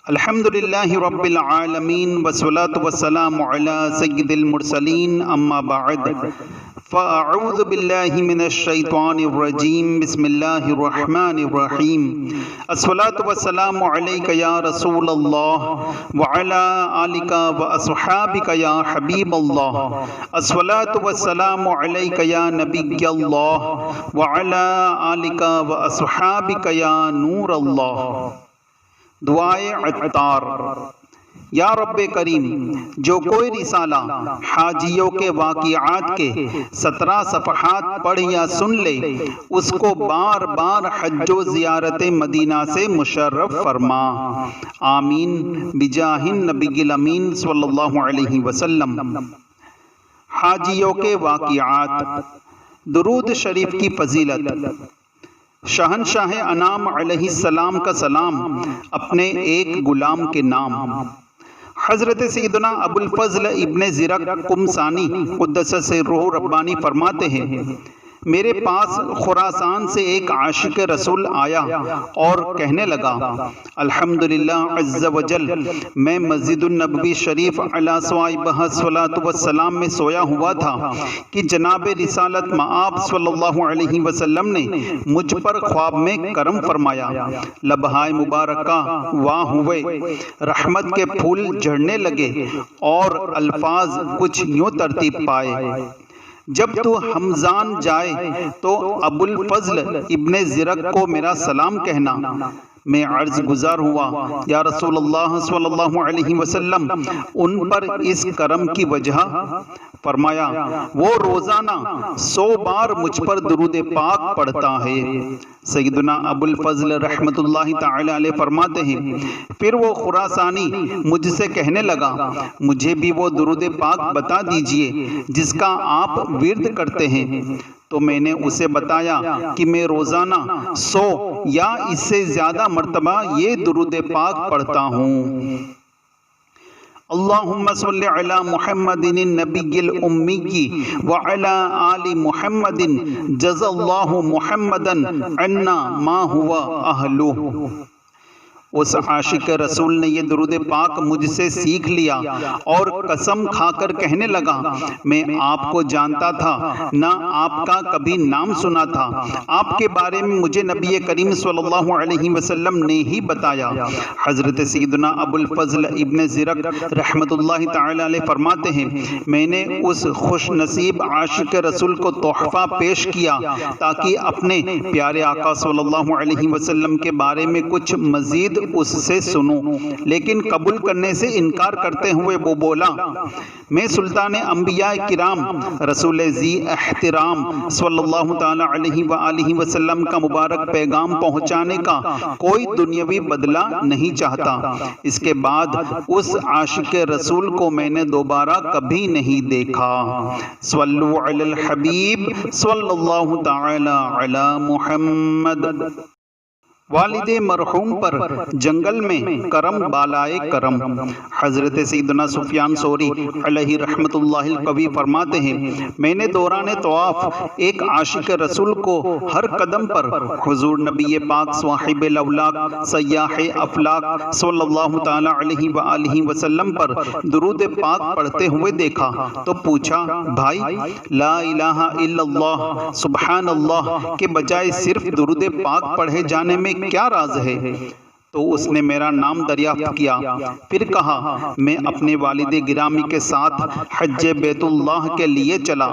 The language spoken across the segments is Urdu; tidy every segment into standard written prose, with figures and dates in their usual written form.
الحمدللہ رب العالمین والصلاة والسلام علی سید المرسلین اما بعد فاعوذ باللہ من الشیطان الرجیم بسم اللہ الرحمن الرحیم الصلاة والسلام علیک یا رسول اللہ وعلی آلک واصحابک یا حبیب اللہ الصلاة والسلام علیک یا نبی اللہ وعلی آلک واصحابک یا نور اللہ۔ دعائے عطار۔ یا رب کریم، جو کوئی رسالہ حاجیوں کے واقعات کے 17 صفحات پڑھ یا سن لے اس کو بار بار حج و زیارت مدینہ سے مشرف فرما، آمین بجاہ النبی الامین صلی اللہ علیہ وسلم۔ حاجیوں کے واقعات۔ درود شریف کی فضیلت۔ شہنشاہ انام علیہ السلام کا سلام اپنے ایک غلام کے نام۔ حضرت سیدنا ابو الفضل ابن زرق قمصانی قدس سرہ ربانی فرماتے ہیں، میرے پاس خراسان سے ایک عاشق رسول آیا اور کہنے لگا، الحمدللہ عز وجل، میں مسجد النبوی شریف علی صاحبہ الصلاۃ والسلام میں سویا ہوا تھا کہ جناب رسالت مآب صلی اللہ علیہ وسلم نے مجھ پر خواب میں کرم فرمایا، لبہائے مبارکہ واہ ہوئے، رحمت کے پھول جھڑنے لگے اور الفاظ کچھ یوں ترتیب پائے، جب تو حمزان جائے تو ابو الفضل ابن زرق کو میرا سلام کہنا۔ میں عرض گزار ہوا، یا رسول اللہ صلی اللہ علیہ وسلم، ان پر اس کرم کی وجہ؟ فرمایا، وہ روزانہ 100 بار مجھ پر درود پاک پڑھتا ہے۔ سیدنا ابو الفضل رحمت اللہ تعالی علیہ فرماتے ہیں، پھر وہ خراسانی مجھ سے کہنے لگا، مجھے بھی وہ درود پاک بتا دیجئے جس کا آپ ورد کرتے ہیں۔ تو میں نے اسے بتایا کہ میں روزانہ 100 یا اس سے زیادہ مرتبہ یہ درود پاک پڑھتا ہوں۔ اللہم صلی علی محمد النبی الامی وعلی آل محمد جزا اللہ محمدا عنا ما ہوا اہلہ۔ اس عاشق رسول نے یہ درود پاک مجھ سے سیکھ لیا اور قسم کھا کر کہنے لگا، میں آپ کو جانتا تھا نہ آپ کا کبھی نام سنا تھا، آپ کے بارے میں مجھے نبی کریم صلی اللہ علیہ وسلم نے ہی بتایا۔ حضرت سیدنا ابو الفضل ابن زرق رحمت اللہ تعالی علیہ فرماتے ہیں، میں نے اس خوش نصیب عاشق رسول کو تحفہ پیش کیا تاکہ اپنے پیارے آقا صلی اللہ علیہ وسلم کے بارے میں کچھ مزید اس سے سنو، لیکن قبول کرنے سے انکار کرتے ہوئے وہ بولا، میں سلطان انبیاء کرام رسول ذی احترام صلی اللہ تعالی علیہ وآلہ وسلم کا مبارک پیغام پہنچانے کا کوئی دنیاوی بدلہ نہیں چاہتا۔ اس کے بعد اس عاشق رسول کو میں نے دوبارہ کبھی نہیں دیکھا۔ صلو علی الحبیب صلی اللہ تعالی علی محمد۔ والد مرحوم پر جنگل میں کرم بالائے کرم۔ حضرت سیدنا سفیان ثوری علیہ رحمت اللہ القوی فرماتے ہیں، میں نے دوران طواف ایک عاشق رسول کو ہر قدم پر حضور نبی پاک صاحب الاولاق سیاح افلاق صلی اللہ تعالی علیہ وآلہ وسلم پر درود پاک پڑھتے ہوئے دیکھا تو پوچھا، بھائی لا الہ الا اللہ سبحان اللہ کے بجائے صرف درود پاک پڑھے جانے میں کیا راز ہے؟ تو اس نے میرا نام دریافت کیا، پھر کہا، میں اپنے والد گرامی کے ساتھ حج بیت اللہ کے لیے چلا۔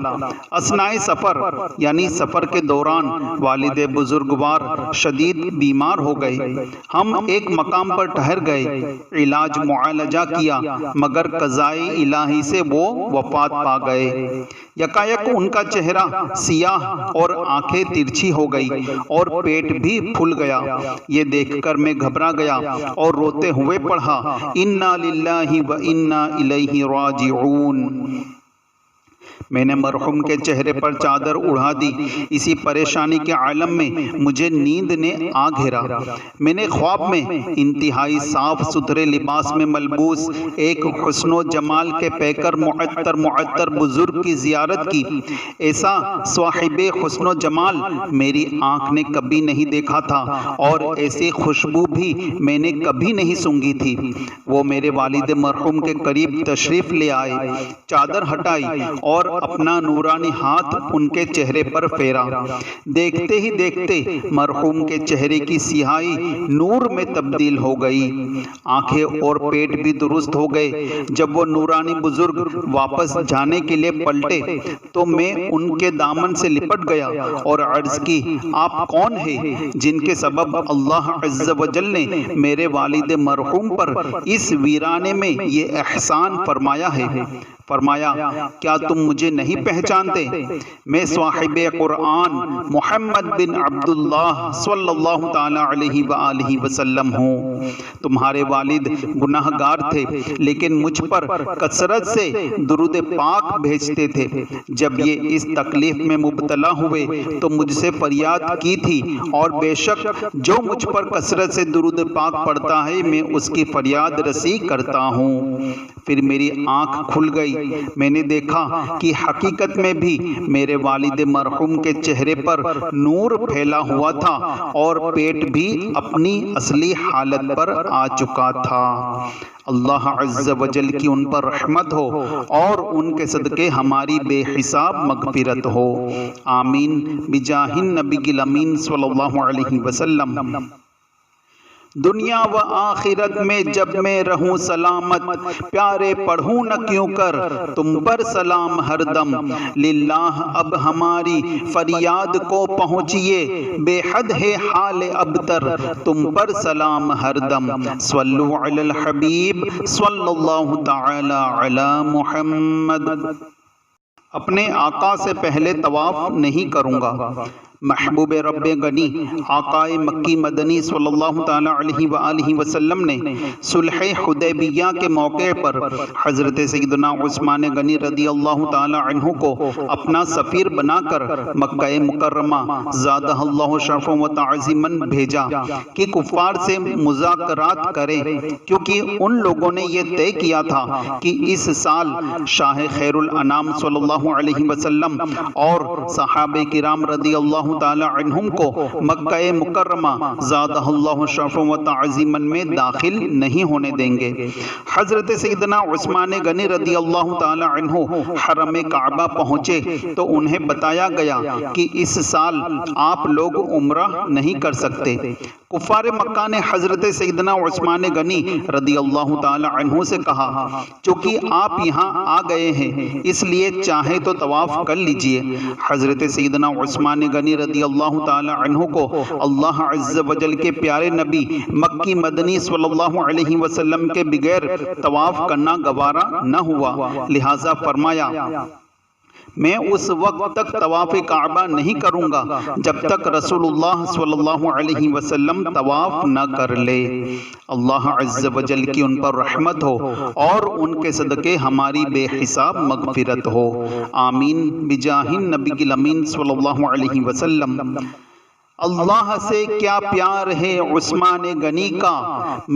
اثناء سفر یعنی سفر کے دوران والد بزرگوار شدید بیمار ہو گئے۔ ہم ایک مقام پر ٹھہر گئے، علاج معالجہ کیا، مگر قضائے الہی سے وہ وفات پا گئے۔ یکایک ان کا چہرہ سیاہ اور آنکھیں ترچھی ہو گئی اور پیٹ بھی پھول گیا۔ یہ دیکھ کر میں گھبرا گیا اور روتے ہوئے پڑھا، انا للہ و انا الیہ راجعون۔ میں نے مرحوم کے چہرے پر چادر اڑا دی۔ اسی پریشانی کے عالم میں مجھے نیند نے آ گھیرا۔ میں نے خواب میں انتہائی صاف ستھرے لباس میں ملبوس ایک حسن و جمال کے پیکر معطر بزرگ کی زیارت کی۔ ایسا صاحب حسن و جمال میری آنکھ نے کبھی نہیں دیکھا تھا، اور ایسی خوشبو بھی میں نے کبھی نہیں سونگھی تھی۔ وہ میرے والد مرحوم کے قریب تشریف لے آئے، چادر ہٹائی اور اپنا نورانی ہاتھ ان کے چہرے پر پھیرا۔ دیکھتے ہی دیکھتے مرحوم کے چہرے کی سیاہی نور میں تبدیل ہو گئی، آنکھیں اور پیٹ بھی درست ہو گئے۔ جب وہ نورانی بزرگ واپس جانے کے لیے پلٹے تو میں ان کے دامن سے لپٹ گیا اور عرض کی، آپ کون ہیں جن کے سبب اللہ عز و جل نے میرے والد مرحوم پر اس ویرانے میں یہ احسان فرمایا ہے؟ فرمایا، کیا تم مجھے نہیں پہچانتے؟ میں صاحب قرآن محمد بن عبداللہ صلی اللہ تعالی علیہ وآلہ وسلم ہوں۔ تمہارے والد گناہ گار تھے، لیکن مجھ پر کثرت سے درود پاک بھیجتے تھے۔ جب یہ اس تکلیف میں مبتلا ہوئے تو مجھ سے فریاد کی تھی، اور بے شک جو مجھ پر کثرت سے درود پاک پڑھتا ہے میں اس کی فریاد رسی کرتا ہوں۔ پھر میری آنکھ کھل گئی، میں نے دیکھا کہ حقیقت میں بھی میرے والد مرحوم کے چہرے پر نور پھیلا ہوا تھا، اور پیٹ بھی اپنی اصلی حالت پر آ چکا تھا۔ اللہ عز و جل کی ان پر رحمت ہو، اور ان کے صدقے ہماری بے حساب مغفرت ہو، آمین بجاہ النبی الامین صلی اللہ علیہ وسلم۔ دنیا و آخرت میں جب میں رہوں سلامت، پیارے پڑھوں نہ کیوں کر تم پر سلام ہر دم۔ للہ اب ہماری فریاد کو پہنچیے، بے حد ہے حال ابتر تم پر سلام ہر دم۔ صلو علی الحبیب صلی اللہ تعالی علی محمد۔ اپنے آقا سے پہلے طواف نہیں کروں گا۔ محبوب رب غنی آقائے مکی مدنی صلی اللہ تعالی علیہ وآلہ وسلم نے صلح حدیبیہ کے موقع پر حضرت سیدنا عثمان غنی رضی اللہ تعالی عنہ کو اپنا سفیر بنا کر مکہ مکرمہ زادہ اللہ شرفا و تعظیما بھیجا کہ کفار سے مذاکرات کریں، کیونکہ ان لوگوں نے یہ طے کیا تھا کہ اس سال شاہ خیر الانام صلی اللہ علیہ وسلم اور صحابہ کرام رضی اللہ تعالی عنہم کو مکہ مکرمہ زادہ اللہ شرفا و تعظیما میں داخل نہیں ہونے دیں گے۔ حضرت سیدنا عثمان غنی رضی اللہ تعالی عنہ حرم کعبہ پہنچے تو انہیں بتایا گیا کہ اس سال آپ لوگ عمرہ نہیں کر سکتے۔ کفار مکہ نے حضرت سیدنا عثمان غنی رضی اللہ تعالی عنہ سے کہا، چونکہ آپ یہاں آ گئے ہیں اس لیے چاہیں تو طواف کر لیجئے۔ حضرت سیدنا عثمان غنی رضی اللہ تعالی عنہ کو اللہ عز و جل کے پیارے نبی مکی مدنی صلی اللہ علیہ وسلم کے بغیر طواف کرنا گوارا نہ ہوا، لہذا فرمایا، میں اس وقت تک طواف کعبہ نہیں کروں گا جب تک رسول اللہ صلی اللہ علیہ وسلم طواف نہ کر لے۔ اللہ عز و جل کی ان پر رحمت ہو، اور ان کے صدقے ہماری بے حساب مغفرت ہو، آمین بجاہ النبی الامین صلی اللہ علیہ وسلم۔ اللہ سے کیا پیار ہے عثمان غنی کا،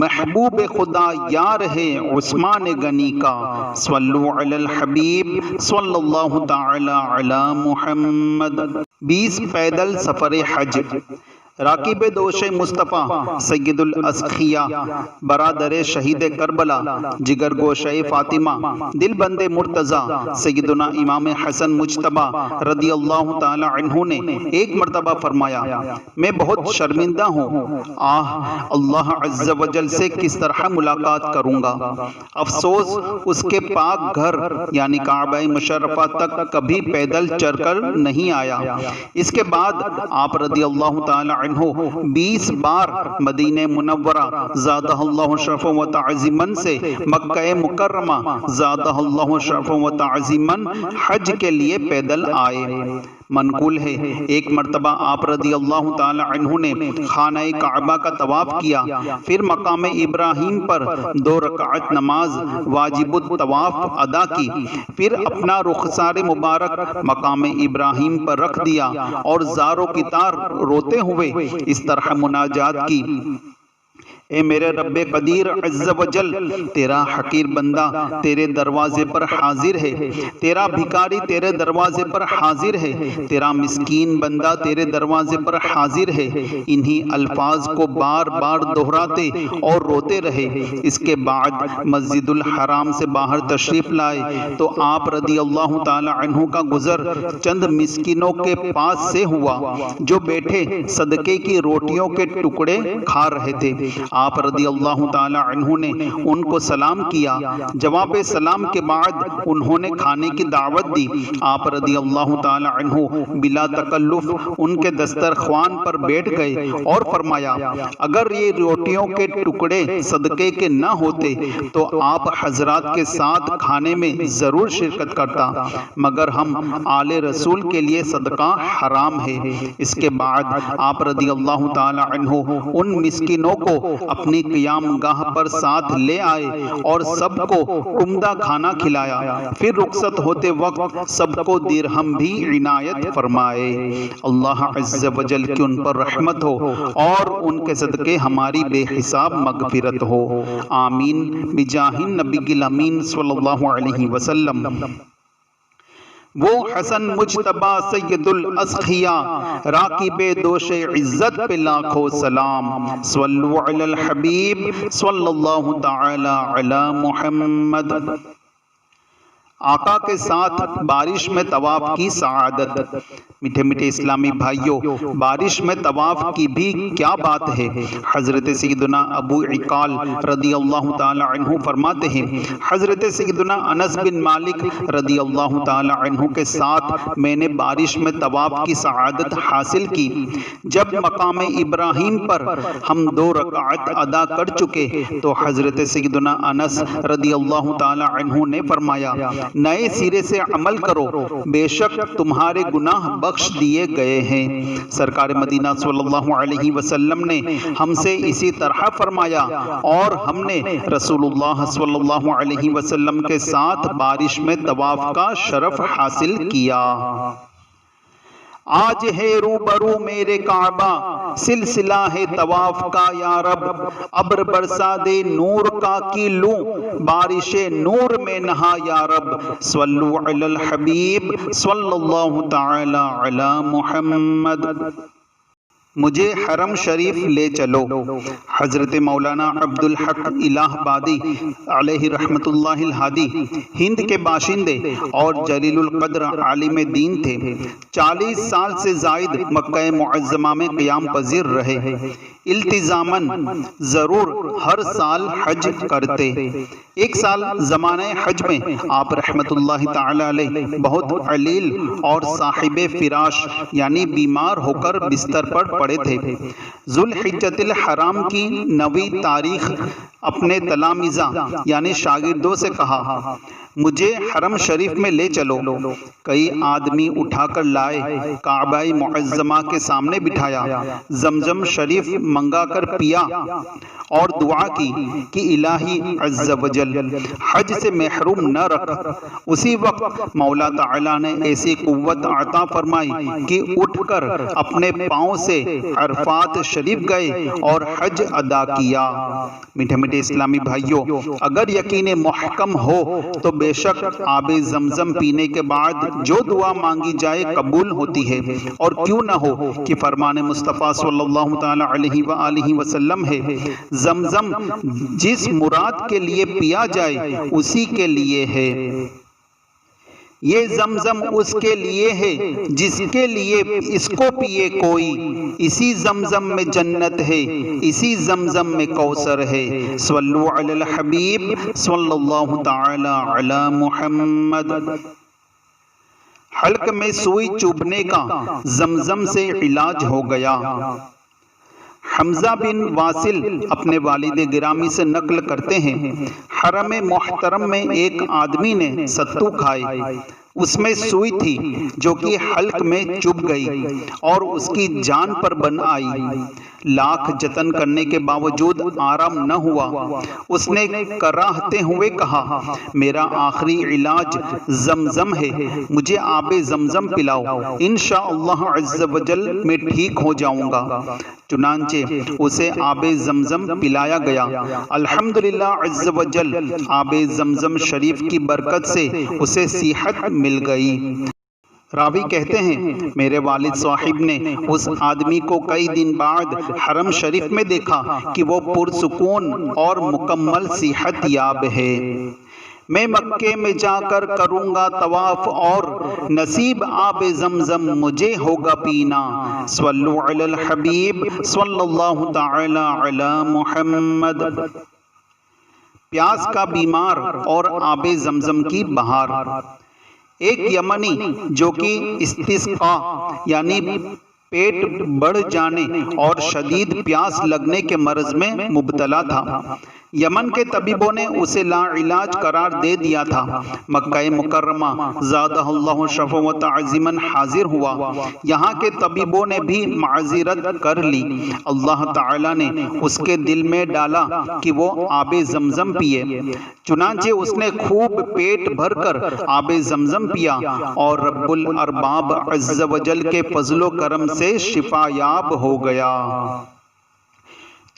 محبوب خدا یار ہے عثمان غنی کا۔ صلو علی الحبیب صلی اللہ تعالی علی محمد۔ 20 پیدل سفر حج۔ راکب دوش مصطفیٰ سید الاسخیہ، برادر شہید کربلا، جگر گوشہ فاطمہ، دل بند مرتضیٰ سیدنا امام حسن مجتبیٰ رضی اللہ تعالی عنہ نے ایک مرتبہ فرمایا، میں بہت شرمندہ ہوں، اللہ عز و جل سے کس طرح ملاقات کروں گا۔ افسوس اس کے پاک گھر یعنی کعبہ مشرفہ تک کبھی پیدل چل کر نہیں آیا۔ اس کے بعد آپ رضی اللہ تعالی عنہ 20 بار مدینہ منورہ زادہ اللہ شرفا و تعظیما سے مکہ مکرمہ زادہ اللہ شرفا و تعظیما حج کے لیے پیدل آئے۔ منقول ہے ایک مرتبہ آپ رضی اللہ تعالی عنہ نے خانہ کعبہ کا طواف کیا، پھر مقام ابراہیم پر 2 رکعت نماز واجب الطواف ادا کی، پھر اپنا رخسار مبارک مقام ابراہیم پر رکھ دیا اور زاروں کی طرح روتے ہوئے اس طرح مناجات کی: اے میرے رب قدیر عز و جل، تیرا حقیر بندہ تیرے دروازے پر حاضر ہے، تیرا بھکاری تیرے دروازے پر حاضر ہے، تیرا مسکین بندہ تیرے دروازے پر حاضر ہے۔ انہی الفاظ کو بار بار دہراتے اور روتے رہے۔ اس کے بعد مسجد الحرام سے باہر تشریف لائے تو آپ رضی اللہ تعالی عنہ کا گزر چند مسکینوں کے پاس سے ہوا جو بیٹھے صدقے کی روٹیوں کے ٹکڑے کھا رہے تھے۔ آپ رضی اللہ تعالی عنہ نے ان کو سلام کیا، جواب سلام کے بعد انہوں نے کھانے کی دعوت دی۔ آپ رضی اللہ تعالی عنہ بلا تکلف ان کے دسترخوان پر بیٹھ گئے اور فرمایا: اگر یہ روٹیوں کے ٹکڑے صدقے کے نہ ہوتے تو آپ حضرات کے ساتھ کھانے میں ضرور شرکت کرتا، مگر ہم آل رسول کے لیے صدقہ حرام ہے۔ اس کے بعد آپ رضی اللہ تعالی عنہ ان مسکینوں کو اپنی قیام گاہ پر ساتھ لے آئے اور سب کو عمدہ کھانا کھلایا، پھر رخصت ہوتے وقت سب کو درہم بھی عنایت فرمائے۔ اللہ عز و جل کی ان پر رحمت ہو اور ان کے صدقے ہماری بے حساب مغفرت ہو، آمین بجاہ النبی الامین صلی اللہ علیہ وسلم۔ وہ حسن مجتبی سید الاسخیاء راکب دوش عزت پہ لاکھوں سلام، صلو علی الحبیب صلی اللہ تعالی علی محمد۔ آقا کے ساتھ بارش میں طواف کی سعادت۔ میٹھے میٹھے اسلامی بھائیوں، بارش میں طواف کی بھی کیا بات ہے۔ حضرت سیدنا ابو عقال رضی اللہ تعالی عنہ فرماتے ہیں، حضرت سیدنا انس بن مالک رضی اللہ تعالی عنہ کے ساتھ میں نے بارش میں طواف کی سعادت حاصل کی۔ جب مقام ابراہیم پر ہم 2 رکعت ادا کر چکے تو حضرت سیدنا انس رضی اللہ تعالی عنہ نے فرمایا: نئے سرے سے عمل کرو، بے شک تمہارے گناہ بخش دیے گئے ہیں۔ سرکار مدینہ صلی اللہ علیہ وسلم نے ہم سے اسی طرح فرمایا اور ہم نے رسول اللہ صلی اللہ علیہ وسلم کے ساتھ بارش میں طواف کا شرف حاصل کیا۔ آج ہے روبرو میرے کعبہ، سلسلہ ہے طواف کا یا رب، ابر برسا دے نور کا کی لوں، بارش نور میں نہا یا رب، صلو علی الحبیب صلی اللہ تعالی علی محمد۔ مجھے حرم شریف لے چلو۔ حضرت مولانا عبد الحق الہ آبادی علیہ رحمت اللہ الہادی ہند کے باشندے اور جلیل القدر عالم دین تھے۔ 40 سال سے زائد مکہ معظمہ میں قیام پذیر رہے، التزاماً ضرور ہر سال حج کرتے۔ ایک سال زمانہ حج میں آپ رحمت اللہ تعالی علیہ بہت علیل اور صاحب فراش یعنی بیمار ہو کر بستر پر پڑے تھے۔ ذوالحجۃ الحرام کی 9ویں تاریخ اپنے تلامذہ یعنی شاگردوں سے کہا: مجھے حرم شریف میں لے چلو۔ کئی آدمی اٹھا کر لائے، کعبہ معظمہ کے سامنے بٹھایا، زمزم شریف منگا کر پیا اور دعا کی کہ الہی عز و جل حج سے محروم نہ رکھ۔ اسی وقت مولا تعالیٰ نے ایسی قوت عطا فرمائی کہ اٹھ کر اپنے پاؤں سے عرفات شریف گئے اور حج ادا کیا۔ میٹھے میٹھے اسلامی بھائیوں، اگر یقین محکم ہو تو بے شک آب زمزم پینے کے بعد جو دعا مانگی جائے قبول ہوتی ہے، اور کیوں نہ ہو کہ فرمان مصطفیٰ صلی اللہ تعالی علیہ وآلہ وسلم ہے: زمزم جس مراد کے لیے پیا جائے اسی کے لیے ہے، یہ زمزم اس کے لیے ہے جس کے لیے اس کو پیے کوئی، اسی زمزم میں جنت ہے، اسی زمزم میں کوثر ہے۔ صلو علی الحبیب صلی اللہ تعالی علی محمد۔ حلق میں سوئی چبھنے کا زمزم سے علاج ہو گیا۔ حمزہ بن واصل اپنے والد گرامی سے نقل کرتے ہیں، حرم محترم میں ایک آدمی نے ستو کھائے۔ اس میں سوئی تھی جو کہ حلق میں چبھ گئی اور اس کی جان پر بن آئی۔ لاکھ جتن کرنے کے باوجود آرام نہ ہوا۔ اس نے کراہتے ہوئے کہا، میرا آخری علاج زمزم ہے، مجھے آب زمزم پلاؤ، انشاءاللہ عز و جل میں ٹھیک ہو جاؤں گا۔ چنانچہ اسے آب زمزم پلایا گیا۔ الحمدللہ عز و جل آب زمزم شریف کی برکت سے اسے صحت مل گئی۔ راوی کہتے ہیں میرے والد صاحب نے اس آدمی کو کئی دن بعد حرم شریف میں دیکھا کہ وہ پرسکون اور مکمل صحت یاب ہے۔ میں مکے میں جا کر کروں گا طواف اور نصیب آب زمزم مجھے ہوگا پینا۔ صلو علی الحبیب صلی اللہ تعالی علی محمد۔ پیاس کا بیمار اور آب زمزم کی بہار۔ ایک یمنی جو کہ استسقا یعنی پیٹ بڑھ جانے اور شدید پیاس لگنے کے مرض میں مبتلا تھا۔ یمن کے طبیبوں نے اسے لا علاج قرار دے دیا تھا۔ مکہ مکرمہ زادہ اللہ شرفا و تعظیما حاضر ہوا۔ یہاں کے طبیبوں نے بھی معذرت کر لی۔ اللہ تعالیٰ نے اس کے دل میں ڈالا کہ وہ آب زمزم پیے۔ چنانچہ اس نے خوب پیٹ بھر کر آب زمزم پیا اور رب الارباب عز و جل کے فضل و کرم سے شفا یاب ہو گیا۔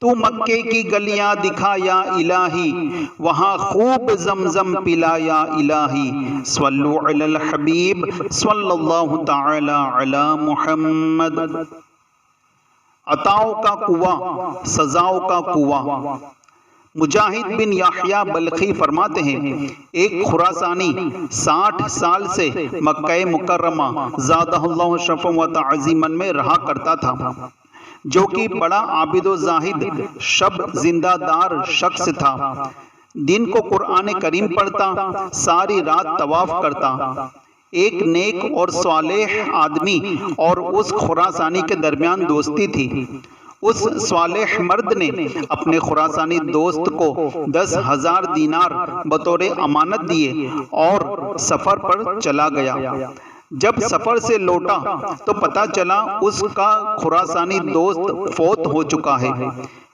تو مکے کی گلیاں دکھا یا الہی، وہاں خوب زمزم پلا یا الہی۔ صلو علی الحبیب صلی اللہ تعالی علی محمد۔ عطاؤں کا کنواں، سزاؤں کا کنواں۔ مجاہد بن یحییٰ بلخی فرماتے ہیں ایک خراسانی 60 سال سے مکہ مکرمہ زادہ اللہ شرفا و تعظیما میں رہا کرتا تھا، جو کہ بڑا عابد و زاہد شب زندہ دار شخص تھا۔ دن کو قرآن کریم پڑھتا، ساری رات طواف کرتا۔ ایک نیک اور صالح آدمی اور اس خراسانی کے درمیان دوستی تھی۔ اس صالح مرد نے اپنے خراسانی دوست کو 10,000 دینار بطور امانت دیے اور سفر پر چلا گیا۔ جب سفر سے لوٹا تو پتہ چلا اس کا خراسانی دوست فوت ہو چکا ہے۔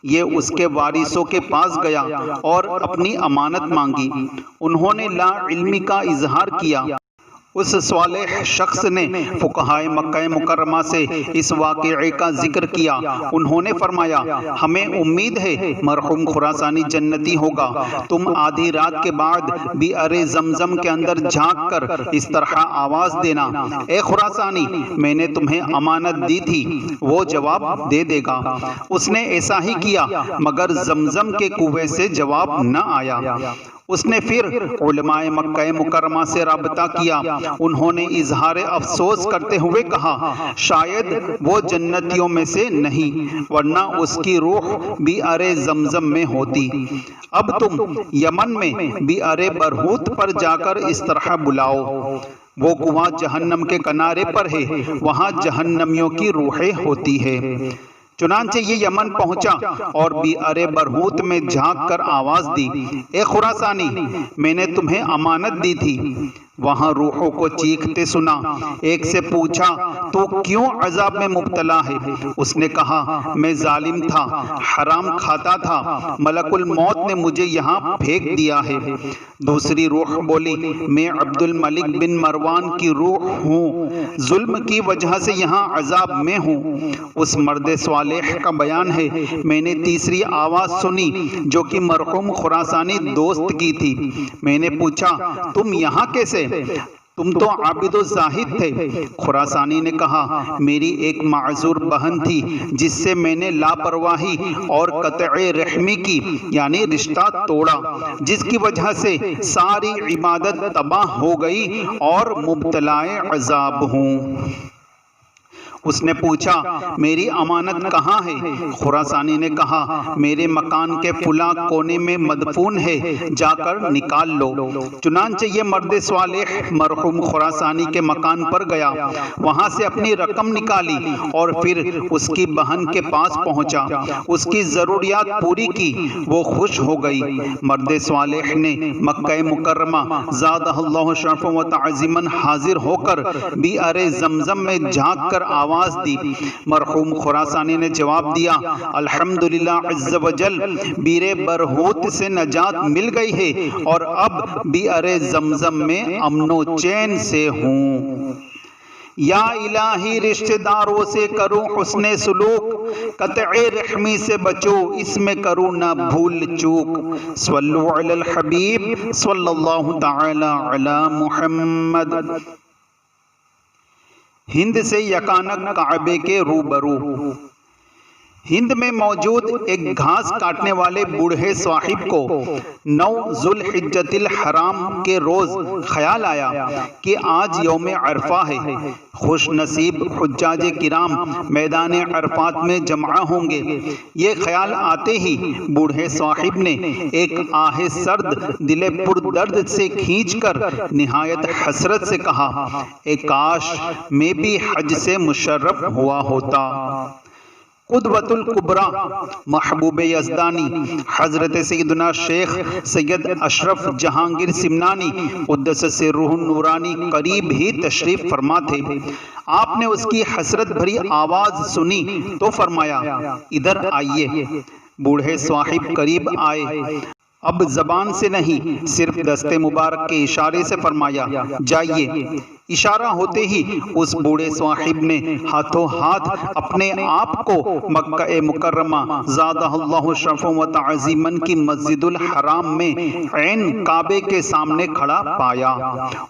یہ اس کے وارثوں کے پاس گیا اور اپنی امانت مانگی۔ انہوں نے لا علمی کا اظہار کیا۔ اس صالح شخص نے فقہائے مکہ مکرمہ سے اس واقعے کا ذکر کیا۔ انہوں نے فرمایا ہمیں امید ہے مرحوم خراسانی جنتی ہوگا۔ تم آدھی رات کے بعد بئر زمزم کے اندر جھانک کر اس طرح آواز دینا، اے خراسانی میں نے تمہیں امانت دی تھی، وہ جواب دے دے گا۔ اس نے ایسا ہی کیا مگر زمزم کے کنویں سے جواب نہ آیا۔ اس نے پھر علماء مکہ مکرمہ سے رابطہ کیا۔ انہوں نے اظہار افسوس کرتے ہوئے کہا شاید وہ جنتیوں میں سے نہیں، ورنہ اس کی روح بئر زمزم میں ہوتی۔ اب تم یمن میں بئر برہوت پر جا کر اس طرح بلاؤ، وہ کنواں جہنم کے کنارے پر ہے، وہاں جہنمیوں کی روحیں ہوتی ہے۔ چنانچہ یہ یمن پہنچا اور بئر برہوت میں جھانک کر آواز دی، اے خراسانی میں نے تمہیں امانت دی تھی۔ وہاں روحوں کو چیختے سنا۔ ایک سے پوچھا تو کیوں عذاب میں مبتلا ہے؟ اس نے کہا میں ظالم تھا، حرام کھاتا تھا، ملک الموت نے مجھے یہاں پھینک دیا ہے۔ دوسری روح بولی میں عبد الملک بن مروان کی روح ہوں، ظلم کی وجہ سے یہاں عذاب میں ہوں۔ اس مرد صالح کا بیان ہے میں نے تیسری آواز سنی جو کہ مرحوم خراسانی دوست کی تھی۔ میں نے پوچھا تم یہاں کیسے؟ تم تو عابد و زاہد تھے۔ خراسانی نے کہا میری ایک معذور بہن تھی جس سے میں نے لاپرواہی اور قطع رحمی کی یعنی رشتہ توڑا، جس کی وجہ سے ساری عبادت تباہ ہو گئی اور مبتلا عذاب ہوں۔ اس نے پوچھا میری امانت کہاں ہے؟ خراسانی نے کہا میرے مکان کے فلاں کونے میں مدفون ہے، جا کر نکال لو۔ چنانچہ یہ مرد صالح مرحوم خراسانی کے مکان پر گیا، وہاں سے اپنی رقم نکالی اور پھر اس کی بہن کے پاس پہنچا، اس کی ضروریات پوری کی، وہ خوش ہو گئی۔ مرد صالح نے مکہ مکرمہ زادہ اللہ شرفا و تعظیما حاضر ہو کر بیئر زمزم میں جھانک کر آواز دی۔ مرحوم خراسانی نے جواب دیا الحمدللہ عز وجل، بیر برہوت سے نجات مل گئی ہے اور اب بیئر زمزم میں امن و چین سے ہوں۔ یا الہی رشتہ داروں سے کروں حسن سلوک، قطع رحمی سے بچو اس میں کروں نہ بھول چوک۔ صلو علی الحبیب صلی اللہ تعالی علی محمد۔ ہند سے یکانک کعبے کے روبرو۔ ہند میں موجود ایک گھاس کاٹنے والے بوڑھے صاحب کو 9 ذوالحجۃ الحرام کے روز خیال آیا کہ آج یوم عرفہ ہے، خوش نصیب حجاج کرام میدان عرفات میں جمع ہوں گے۔ یہ خیال آتے ہی بوڑھے صاحب نے ایک آہ سرد دل پر درد سے کھینچ کر نہایت حسرت سے کہا اے کاش میں بھی حج سے مشرف ہوا ہوتا۔ قدوۃ الکبریٰ محبوب یزدانی حضرت سیدنا شیخ سید اشرف جہانگیر سمنانی قدس سرہ النورانی قریب ہی تشریف فرما تھے۔ آپ نے اس کی حسرت بھری آواز سنی تو فرمایا ادھر آئیے۔ بوڑھے صاحب قریب آئے، اب زبان سے نہیں صرف دست مبارک کے اشارے سے فرمایا جائیے۔ اشارہ ہوتے ہی اس بوڑھے صاحب نے ہاتھوں ہاتھ اپنے آپ کو مکہ مکرمہ زادہ اللہ شرفا و تعظیما کی مسجد الحرام میں عین کعبے کے سامنے کھڑا پایا۔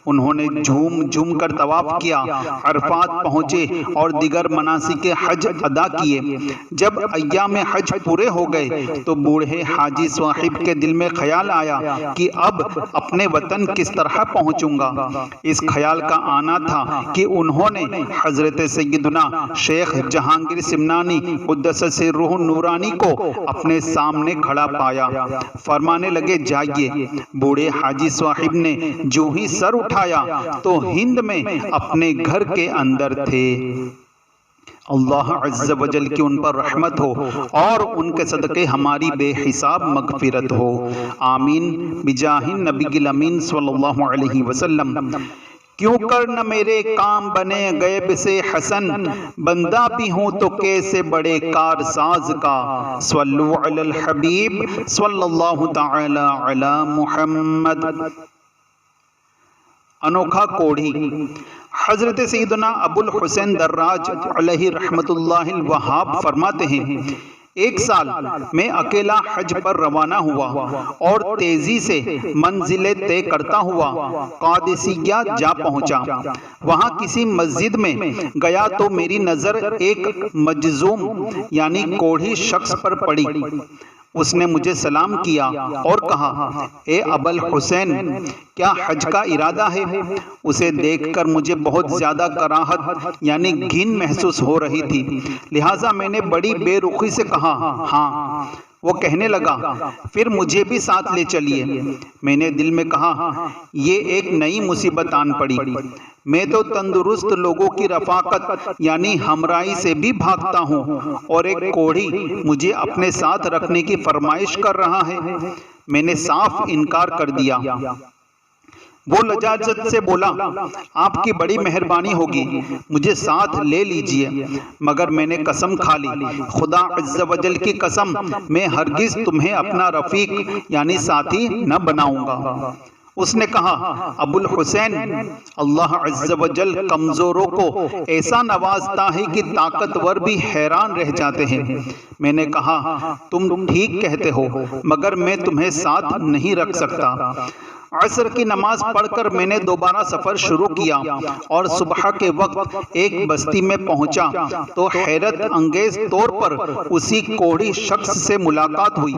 انہوں نے جھوم جھوم کر طواف کیا، عرفات پہنچے اور دیگر مناسک حج ادا کیے۔ جب ایام حج پورے ہو گئے تو بوڑھے حاجی صاحب کے دل میں خیال آیا کہ اب اپنے وطن کس طرح پہنچوں گا۔ اس خیال کا آنا تھا کہ انہوں نے حضرت سیدنا شیخ جہانگیر سمنانی قدس سرہ النورانی کو اپنے سامنے کھڑا پایا۔ فرمانے لگے جائیے۔ بوڑھے حاجی صاحب نے جو ہی سر اٹھایا تو ہند میں اپنے گھر کے اندر تھے۔ اللہ عز و جل کی ان پر رحمت ہو اور ان کے صدقے ہماری بے حساب مغفرت ہو، آمین بجاہ النبی الامین صلی اللہ علیہ وسلم۔ کیوں کر نہ میرے کام بنے غیب سے حسن، بندہ بھی ہوں تو کیسے بڑے کارساز کا۔ صلو علی الحبیب صلی اللہ تعالی علی محمد۔ انوکھا کوڑھی۔ حضرت سیدنا ابو الحسین دراج علیہ رحمت اللہ الوہاب فرماتے ہیں ایک سال میں اکیلا حج پر روانہ ہوا اور تیزی سے منزلیں طے کرتا ہوا قادسیہ جا پہنچا۔ وہاں کسی مسجد میں گیا تو میری نظر ایک مجذوم یعنی کوڑھی شخص پر پڑی۔ اس نے مجھے سلام کیا اور کہا اے ابو الحسین کیا حج کا ارادہ ہے؟ اسے دیکھ کر مجھے بہت زیادہ کراہت یعنی گھن محسوس ہو رہی تھی، لہٰذا میں نے بڑی بے رخی سے کہا ہاں۔ وہ کہنے لگا پھر مجھے بھی ساتھ لے چلیے۔ میں نے دل میں کہا یہ ایک نئی مصیبت آن پڑی، میں تو تندرست لوگوں کی رفاقت یعنی ہمراہی سے بھی بھاگتا ہوں اور ایک کوڑھی مجھے اپنے ساتھ رکھنے کی فرمائش کر رہا ہے۔ میں نے صاف انکار کر دیا۔ وہ لجاجت سے بولا آپ کی بڑی مہربانی ہوگی، مجھے ساتھ لے لیجئے، مگر میں نے قسم کھا لی خدا عز و جل کی قسم میں ہرگز تمہیں اپنا رفیق یعنی ساتھی نہ بناؤں گا۔ اس نے کہا ابو الحسین اللہ عز و جل کمزوروں کو ایسا نوازتا ہے کہ طاقتور بھی حیران رہ جاتے ہیں۔ میں نے کہا تم ٹھیک کہتے ہو مگر میں تمہیں ساتھ نہیں رکھ سکتا۔ عصر کی نماز پڑھ کر میں نے دوبارہ سفر شروع کیا اور صبح کے وقت ایک بستی میں پہنچا تو حیرت انگیز طور پر اسی کوڑی شخص سے ملاقات ہوئی۔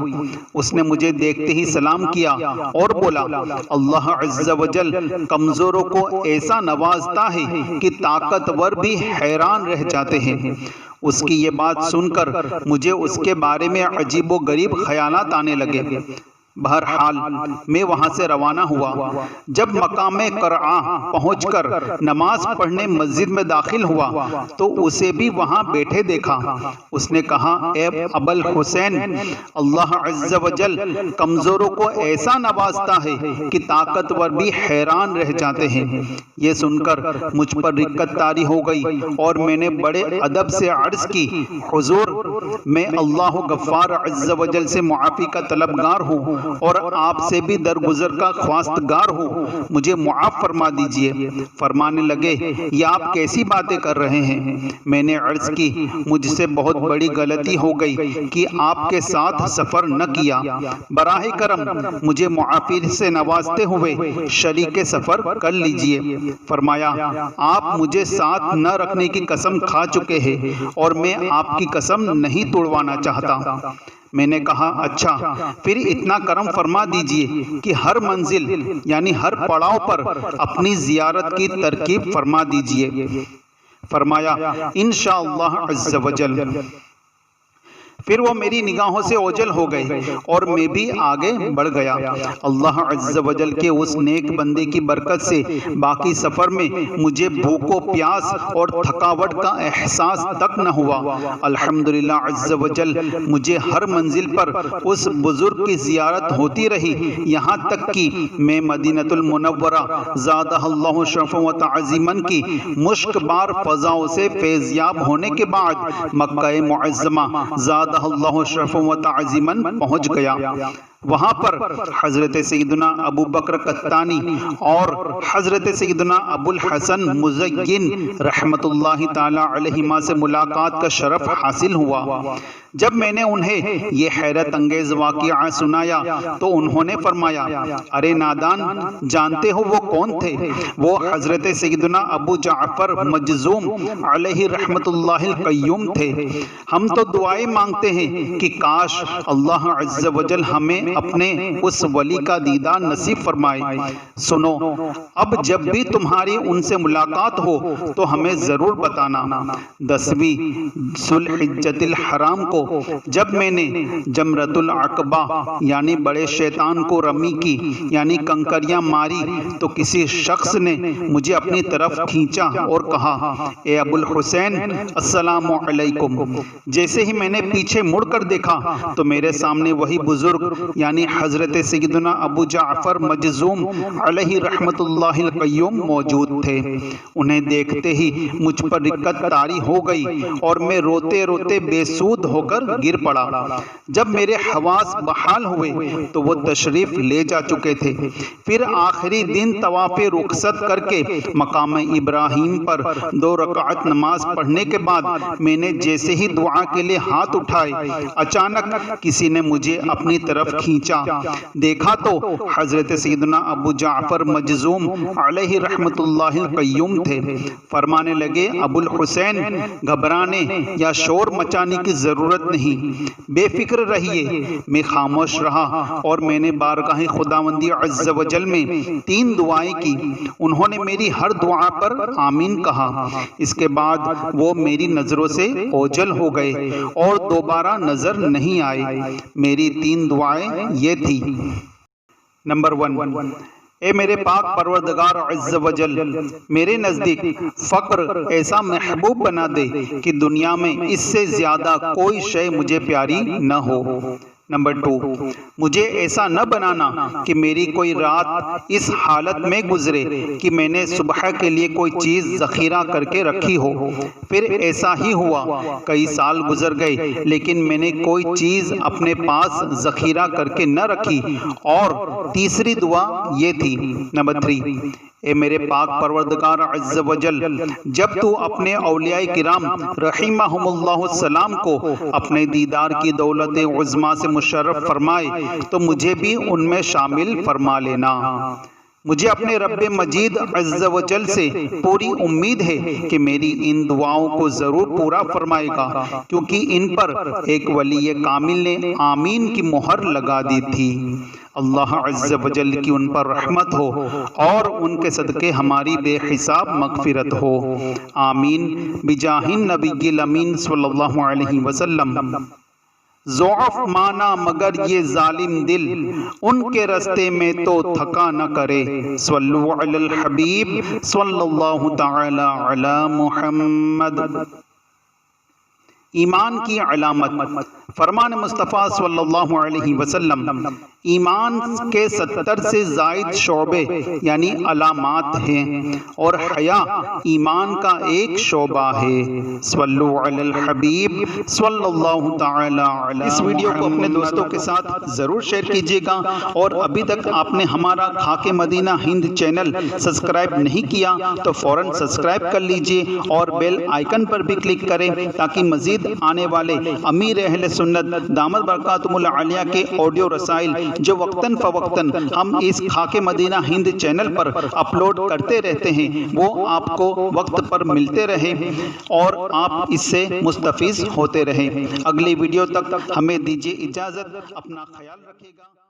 اس نے مجھے دیکھتے ہی سلام کیا اور بولا، اللہ عز و جل کمزوروں کو ایسا نوازتا ہے کہ طاقتور بھی حیران رہ جاتے ہیں۔ اس کی یہ بات سن کر مجھے اس کے بارے میں عجیب و غریب خیالات آنے لگے۔ بہرحال میں وہاں سے روانہ ہوا۔ جب مقام قرعہ پہنچ کر نماز پڑھنے مسجد میں داخل ہوا تو اسے بھی وہاں بیٹھے دیکھا۔ اس نے کہا، اے ابوالحسین، اللہ عز و جل کمزوروں کو ایسا نوازتا ہے کہ طاقتور بھی حیران رہ جاتے ہیں۔ یہ سن کر مجھ پر رقت طاری ہو گئی اور میں نے بڑے ادب سے عرض کی، حضور، میں اللہ غفار عز و جل سے معافی کا طلبگار ہوں اور آپ سے بھی درگزر کا خواستگار ہوں، مجھے معاف فرما دیجئے۔ فرمانے لگے، یہ آپ کیسی باتیں کر رہے ہیں؟ میں نے عرض کی، مجھ سے بہت بڑی غلطی ہو گئی کہ آپ کے ساتھ سفر نہ کیا۔ براہ کرم مجھے معافی سے نوازتے ہوئے شریک سفر کر لیجئے۔ فرمایا، آپ مجھے ساتھ نہ رکھنے کی قسم کھا چکے ہیں اور میں آپ کی قسم نہیں توڑوانا چاہتا۔ میں نے کہا، اچھا، پھر اتنا کرم فرما دیجئے کہ ہر منزل یعنی ہر پڑاؤ پر اپنی زیارت کی ترکیب فرما دیجئے۔ فرمایا، انشاءاللہ عز و جل۔ پھر وہ میری نگاہوں سے اوجھل ہو گئے اور میں بھی آگے بڑھ گیا۔ اللہ عز و جل کے اس نیک بندے کی برکت سے باقی سفر میں مجھے بھوک و پیاس اور تھکاوٹ کا احساس تک نہ ہوا۔ الحمدللہ عز و جل مجھے ہر منزل پر اس بزرگ کی زیارت ہوتی رہی، یہاں تک کہ میں مدینہ المنورہ زادہ اللہ شرفا و تعظیما کی مشک بار فضاؤں سے فیضیاب ہونے کے بعد مکہ معظمہ زادہ اللہ شرفا و تعظیما پہنچ گیا۔ وہاں پر حضرت سیدنا ابو بکر قطانی اور حضرت سیدنا ابو الحسن مزین رحمت اللہ تعالی علیہما سے ملاقات کا شرف حاصل ہوا۔ جب میں نے انہیں یہ حیرت انگیز واقعہ سنایا تو انہوں نے فرمایا، ارے نادان، جانتے ہو وہ کون تھے؟ وہ حضرت سیدنا ابو جعفر مجذوم علیہ رحمت اللہ القیوم تھے۔ ہم تو دعائیں مانگتے ہیں کہ کاش اللہ عز و جل ہمیں اپنے اس ولی کا دیدار نصیب فرمائے۔ سنو، اب جب بھی تمہاری ان سے ملاقات ہو تو ہمیں ضرور بتانا۔ 10ویں ذوالحجۃ الحرام کو جب میں نے جمرۃ العقبہ یعنی بڑے شیطان کو رمی کی یعنی کنکریاں ماری تو کسی شخص نے مجھے اپنی طرف کھینچا اور کہا، اے ابو الحسین، السلام علیکم۔ جیسے ہی میں نے پیچھے مڑ کر دیکھا تو میرے سامنے وہی بزرگ یعنی حضرت سیدنا ابو جعفر مجذوم علیہ رحمت اللہ القیوم موجود تھے۔ انہیں دیکھتے ہی مجھ پر رقت طاری ہو گئی اور میں روتے روتے بے سود ہو کر گر پڑا۔ جب میرے حواس بحال ہوئے تو وہ تشریف لے جا چکے تھے۔ پھر آخری دن طواف رخصت کر کے مقام ابراہیم پر 2 رکعت نماز پڑھنے کے بعد میں نے جیسے ہی دعا کے لیے ہاتھ اٹھائے، اچانک کسی نے مجھے اپنی طرف کھینچا۔ دیکھا تو حضرت سیدنا ابو جعفر مجذوم علیہ رحمت اللہ القیوم تھے۔ فرمانے لگے، ابو الحسین، گھبرانے یا شور مچانے کی ضرورت نہیں، بے فکر رہیے۔ میں خاموش رہا اور میں نے بارگاہ خداوندی عز و جل میں 3 دعائیں کی۔ انہوں نے میری ہر دعا پر آمین کہا۔ اس کے بعد وہ میری نظروں سے اوجھل ہو گئے اور دوبارہ نظر نہیں آئے۔ میری 3 دعائیں یہ تھی۔ نمبر 1، اے میرے پاک پروردگار عز و جل، میرے نزدیک فقر ایسا محبوب بنا دے کہ دنیا میں اس سے زیادہ کوئی شے مجھے پیاری نہ ہو۔ نمبر 2، مجھے ایسا نہ بنانا کہ میری کوئی رات اس حالت میں گزرے کہ میں نے صبح کے لیے کوئی چیز ذخیرہ کر کے رکھی ہو۔ پھر ایسا ہی ہوا، کئی سال گزر گئے لیکن میں نے کوئی چیز اپنے پاس ذخیرہ کر کے نہ رکھی۔ اور تیسری دعا یہ تھی۔ نمبر 3، اے میرے پاک پروردگار عز و جل، جب تو اپنے اولیاء کرام رحمہم اللہ السلام کو اپنے دیدار کی دولت عظمیٰ سے مشرف فرمائے تو مجھے بھی ان میں شامل فرما لینا۔ مجھے اپنے رب مجید عز و جل سے پوری امید ہے کہ میری ان دعاؤں کو ضرور پورا فرمائے گا، کیونکہ ان پر ایک ولی کامل نے آمین کی مہر لگا دی تھی۔ اللہ عز و جل کی ان پر رحمت ہو اور ان کے صدقے ہماری بے حساب مغفرت ہو، آمین بجاہ النبی الامین صلی اللہ علیہ وسلم۔ ضعف مانا مگر یہ ظالم دل، ان کے رستے میں تو تھکا نہ کرے، صلو علی الحبیب صلی اللہ تعالی علی محمد۔ ایمان کی علامت، فرمان مصطفیٰ صلی اللہ علیہ وسلم، ایمان کے 70 سے زائد شعبے یعنی علامات ہیں، اور حیا ایمان کا ایک شعبہ ہے۔ صلو علی الحبیب صلی اللہ تعالی علی۔ اس ویڈیو کو اپنے دوستوں کے ساتھ ضرور شیئر کیجیے گا، اور ابھی تک آپ نے ہمارا خاک مدینہ ہند چینل سبسکرائب نہیں کیا تو فوراً سبسکرائب کر لیجیے اور بیل آئیکن پر بھی کلک کریں تاکہ مزید آنے والے امیر اہل سنت دامت برکاتہم العالیہ کے آڈیو رسائل جو وقتاً فوقتاً ہم اس خاک مدینہ ہند چینل پر اپلوڈ کرتے رہتے ہیں وہ آپ کو وقت پر ملتے رہیں اور آپ اس سے مستفیض ہوتے رہیں۔ اگلی ویڈیو تک ہمیں دیجیے اجازت، اپنا خیال رکھیے گا۔